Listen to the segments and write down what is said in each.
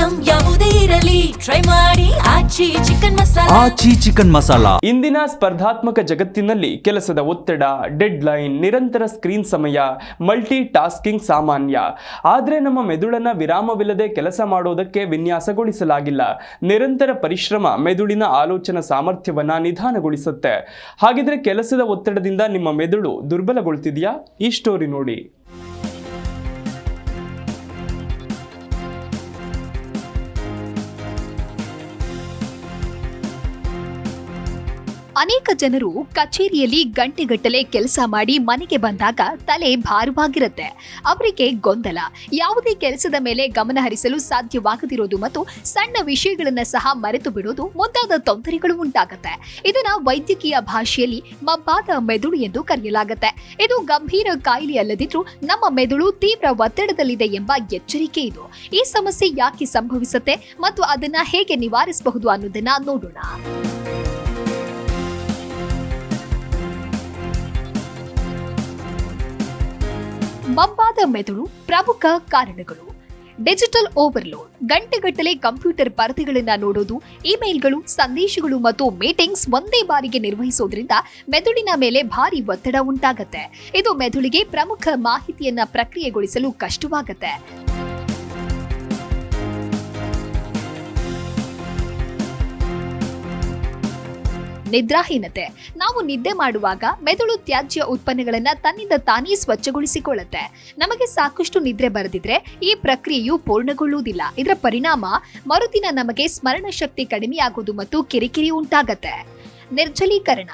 Item ಯಾವುದೇ ಇರಲಿ try ಮಾಡಿ ಆಚಿ ಚಿಕನ್ ಮಸಾಲಾ. ಇಂದಿನ ಸ್ಪರ್ಧಾತ್ಮಕ ಜಗತ್ತಿನಲ್ಲಿ ಕೆಲಸದ ಒತ್ತಡ, ಡೆಡ್ ಲೈನ್, ನಿರಂತರ ಸ್ಕ್ರೀನ್ ಸಮಯ, ಮಲ್ಟಿ ಟಾಸ್ಕಿಂಗ್ ಸಾಮಾನ್ಯ. ಆದರೆ ನಮ್ಮ ಮೆದುಳನ್ನ ವಿರಾಮವಿಲ್ಲದೆ ಕೆಲಸ ಮಾಡೋದಕ್ಕೆ ವಿನ್ಯಾಸಗೊಳಿಸಲಾಗಿಲ್ಲ. ನಿರಂತರ ಪರಿಶ್ರಮ ಮೆದುಳಿನ ಆಲೋಚನಾ ಸಾಮರ್ಥ್ಯವನ್ನ ನಿಧಾನಗೊಳಿಸುತ್ತೆ. ಹಾಗಿದ್ರೆ ಕೆಲಸದ ಒತ್ತಡದಿಂದ ನಿಮ್ಮ ಮೆದುಳು ದುರ್ಬಲಗೊಳ್ತಿದೆಯಾ? ಈ ಸ್ಟೋರಿ ನೋಡಿ. ಅನೇಕ ಜನರು ಕಚೇರಿಯಲ್ಲಿ ಗಂಟೆಗಟ್ಟಲೆ ಕೆಲಸ ಮಾಡಿ ಮನೆಗೆ ಬಂದಾಗ ತಲೆ ಭಾರವಾಗಿರುತ್ತೆ. ಅವರಿಗೆ ಗೊಂದಲ, ಯಾವುದೇ ಕೆಲಸದ ಮೇಲೆ ಗಮನ ಹರಿಸಲು ಸಾಧ್ಯವಾಗದಿರೋದು ಮತ್ತು ಸಣ್ಣ ವಿಷಯಗಳನ್ನ ಸಹ ಮರೆತು ಬಿಡೋದು ಮುಂತಾದ ತೊಂದರೆಗಳು ಉಂಟಾಗುತ್ತೆ. ಇದನ್ನ ವೈದ್ಯಕೀಯ ಭಾಷೆಯಲ್ಲಿ ಮಬ್ಬಾದ ಮೆದುಳು ಎಂದು ಕರೆಯಲಾಗುತ್ತೆ. ಇದು ಗಂಭೀರ ಕಾಯಿಲೆ ಅಲ್ಲದಿದ್ರೂ ನಮ್ಮ ಮೆದುಳು ತೀವ್ರ ಒತ್ತಡದಲ್ಲಿದೆ ಎಂಬ ಎಚ್ಚರಿಕೆ ಇದು. ಈ ಸಮಸ್ಯೆ ಯಾಕೆ ಸಂಭವಿಸುತ್ತೆ ಮತ್ತು ಅದನ್ನ ಹೇಗೆ ನಿವಾರಿಸಬಹುದು ಅನ್ನೋದನ್ನ ನೋಡೋಣ. ಮಬ್ಬಾದ ಮೆದುಳು ಪ್ರಮುಖ ಕಾರಣಗಳು. ಡಿಜಿಟಲ್ ಓವರ್ಲೋಡ್, ಗಂಟೆಗಟ್ಟಲೆ ಕಂಪ್ಯೂಟರ್ ಪರದೆಗಳನ್ನ ನೋಡೋದು, ಇಮೇಲ್ಗಳು, ಸಂದೇಶಗಳು ಮತ್ತು ಮೀಟಿಂಗ್ಸ್ ಒಂದೇ ಬಾರಿಗೆ ನಿರ್ವಹಿಸೋದ್ರಿಂದ ಮೆದುಳಿನ ಮೇಲೆ ಭಾರಿ ಒತ್ತಡ ಉಂಟಾಗುತ್ತೆ. ಇದು ಮೆದುಳಿಗೆ ಪ್ರಮುಖ ಮಾಹಿತಿಯನ್ನ ಪ್ರಕ್ರಿಯೆಗೊಳಿಸಲು ಕಷ್ಟವಾಗುತ್ತೆ. ನಿದ್ರಾಹೀನತೆ, ನಾವು ನಿದ್ದೆ ಮಾಡುವಾಗ ಮೆದುಳು ತ್ಯಾಜ್ಯ ಉತ್ಪನ್ನಗಳನ್ನ ತನ್ನಿಂದ ತಾನೇ ಸ್ವಚ್ಛಗೊಳಿಸಿಕೊಳ್ಳುತ್ತೆ. ನಮಗೆ ಸಾಕಷ್ಟು ನಿದ್ರೆ ಬರದಿದ್ರೆ ಈ ಪ್ರಕ್ರಿಯೆಯು ಪೂರ್ಣಗೊಳ್ಳುವುದಿಲ್ಲ. ಇದರ ಪರಿಣಾಮ ಮರುದಿನ ನಮಗೆ ಸ್ಮರಣ ಶಕ್ತಿ ಕಡಿಮೆಯಾಗುವುದು ಮತ್ತು ಕಿರಿಕಿರಿ ಉಂಟಾಗತ್ತೆ. ನಿರ್ಜಲೀಕರಣ,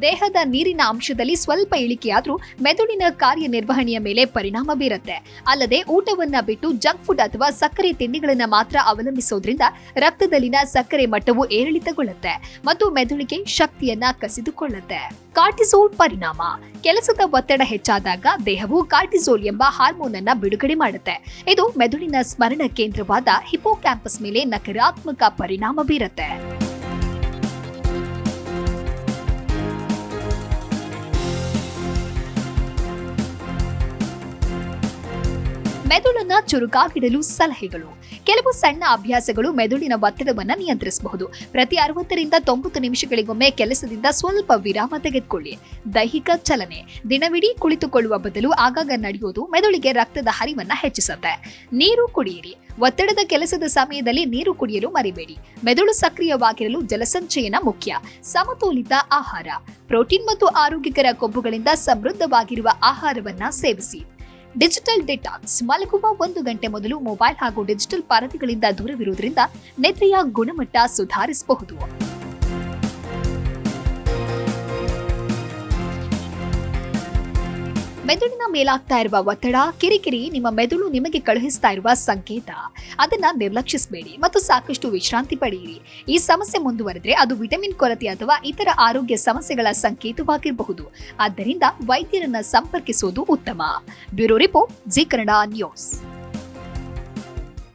ದೇಹದ ನೀರಿನ ಅಂಶದಲ್ಲಿ ಸ್ವಲ್ಪ ಇಳಿಕೆಯಾದ್ರೂ ಮೆದುಳಿನ ಕಾರ್ಯನಿರ್ವಹಣೆಯ ಮೇಲೆ ಪರಿಣಾಮ ಬೀರುತ್ತೆ. ಅಲ್ಲದೆ ಊಟವನ್ನ ಬಿಟ್ಟು ಜಂಕ್ ಫುಡ್ ಅಥವಾ ಸಕ್ಕರೆ ತಿಂಡಿಗಳನ್ನ ಮಾತ್ರ ಅವಲಂಬಿಸೋದ್ರಿಂದ ರಕ್ತದಲ್ಲಿನ ಸಕ್ಕರೆ ಮಟ್ಟವು ಏರಿಳಿತಗೊಳ್ಳುತ್ತೆ ಮತ್ತು ಮೆದುಳಿಗೆ ಶಕ್ತಿಯನ್ನ ಕಸಿದುಕೊಳ್ಳುತ್ತೆ. ಕಾರ್ಟಿಸೋಲ್ ಪರಿಣಾಮ, ಕೆಲಸದ ಒತ್ತಡ ಹೆಚ್ಚಾದಾಗ ದೇಹವು ಕಾರ್ಟಿಸೋಲ್ ಎಂಬ ಹಾರ್ಮೋನ್ ಅನ್ನ ಬಿಡುಗಡೆ ಮಾಡುತ್ತೆ. ಇದು ಮೆದುಳಿನ ಸ್ಮರಣ ಕೇಂದ್ರವಾದ ಹಿಪೋಕ್ಯಾಂಪಸ್ ಮೇಲೆ ನಕಾರಾತ್ಮಕ ಪರಿಣಾಮ ಬೀರುತ್ತೆ. ಮೆದುಳನ್ನ ಚುರುಕಾಗಿಡಲು ಸಲಹೆಗಳು. ಕೆಲವು ಸಣ್ಣ ಅಭ್ಯಾಸಗಳು ಮೆದುಳಿನ ಒತ್ತಡವನ್ನು ನಿಯಂತ್ರಿಸಬಹುದು. ಪ್ರತಿ 60 ರಿಂದ 90 ನಿಮಿಷಗಳಿಗೊಮ್ಮೆ ಕೆಲಸದಿಂದ ಸ್ವಲ್ಪ ವಿರಾಮ ತೆಗೆದುಕೊಳ್ಳಿ. ದೈಹಿಕ ಚಲನೆ, ದಿನವಿಡೀ ಕುಳಿತುಕೊಳ್ಳುವ ಬದಲು ಆಗಾಗ ನಡೆಯೋದು ಮೆದುಳಿಗೆ ರಕ್ತದ ಹರಿವನ್ನ ಹೆಚ್ಚಿಸುತ್ತೆ. ನೀರು ಕುಡಿಯಿರಿ, ಒತ್ತಡದ ಕೆಲಸದ ಸಮಯದಲ್ಲಿ ನೀರು ಕುಡಿಯಲು ಮರಿಬೇಡಿ. ಮೆದುಳು ಸಕ್ರಿಯವಾಗಿರಲು ಜಲಸಂಚಯನ ಮುಖ್ಯ. ಸಮತೋಲಿತ ಆಹಾರ, ಪ್ರೋಟೀನ್ ಮತ್ತು ಆರೋಗ್ಯಕರ ಕೊಬ್ಬುಗಳಿಂದ ಸಮೃದ್ಧವಾಗಿರುವ ಆಹಾರವನ್ನ ಸೇವಿಸಿ. ಡಿಜಿಟಲ್ ಡಿಟಾಕ್ಸ್, ಮಲಗುವ 1 ಗಂಟೆ ಮೊದಲು ಮೊಬೈಲ್ ಹಾಗೂ ಡಿಜಿಟಲ್ ಪರದೆಗಳಿಂದ ದೂರವಿರುವುದರಿಂದ ನಿದ್ರೆಯ ಗುಣಮಟ್ಟ ಸುಧಾರಿಸಬಹುದು. ಮೆದುಳಿನ ಮೇಲಾಗ್ತಾ ಇರುವ ಒತ್ತಡ, ಕಿರಿಕಿರಿ ನಿಮ್ಮ ಮೆದುಳು ನಿಮಗೆ ಕಳುಹಿಸ್ತಾ ಇರುವ ಸಂಕೇತ. ಅದನ್ನ ನಿರ್ಲಕ್ಷಿಸಬೇಡಿ ಮತ್ತು ಸಾಕಷ್ಟು ವಿಶ್ರಾಂತಿ ಪಡೆಯಿರಿ. ಈ ಸಮಸ್ಯೆ ಮುಂದುವರೆದ್ರೆ ಅದು ವಿಟಮಿನ್ ಕೊರತೆ ಅಥವಾ ಇತರ ಆರೋಗ್ಯ ಸಮಸ್ಯೆಗಳ ಸಂಕೇತವಾಗಿರಬಹುದು. ಆದ್ದರಿಂದ ವೈದ್ಯರನ್ನ ಸಂಪರ್ಕಿಸುವುದು ಉತ್ತಮ. Bureau report, G Kannada news.